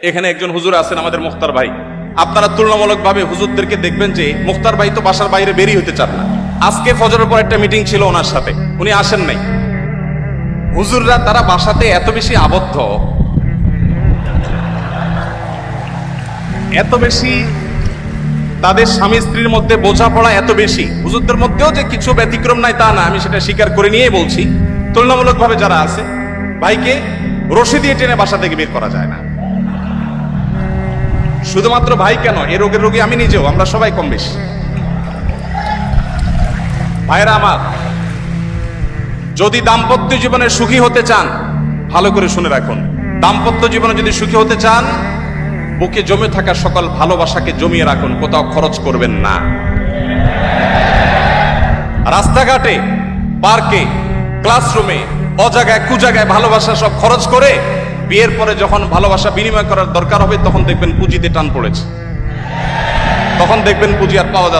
এখানে একজন হুজুর আছেন আমাদের মুখতার ভাই। আপনারা তুলনামূলকভাবে হুজুরদেরকে দেখবেন যে মুখতার ভাই তো বাসার বাইরে বেরিয়ে হতে চান না। আজকে ফজরের পর একটা মিটিং ছিল ওনার সাথে, উনি আসেন নাই। হুজুররা তারা বাসাতে এত বেশি আবদ্ধ, এত বেশি তাদের স্বামী স্ত্রীর মধ্যে বোঝাপড়া এত বেশি। হুজুরদের মধ্যেও যে কিছু ব্যতিক্রম নাই তা না, আমি সেটা স্বীকার করে নিয়েই বলছি। তুলনামূলকভাবে যারা আছে, ভাইকে রশি দিয়ে টেনে বাসা থেকে বের করা যায় না। শুধুমাত্র ভাই কেন, এ রোগের রোগী আমি নিজেও, আমরা সবাই কম বেশি। ভাইরা আমার, যদি দাম্পত্য জীবনে সুখী হতে চান, ভালো করে শুনে রাখুন, দাম্পত্য জীবনে যদি সুখী হতে চান, বুকে জমে থাকা সকল ভালোবাসাকে জমিয়ে রাখুন, কোথাও খরচ করবেন না। রাস্তাঘাটে, পার্কে, ক্লাসরুমে, অজায়গায় কুজায়গায় ভালোবাসা সব খরচ করে বিয়ের পরে যখন ভালোবাসা বিনিময় করার দরকার হবে, তখন দেখবেন পুঁজিতে টান পড়েছে, তখন দেখবেন পুঁজি আর পাওয়া যাচ্ছে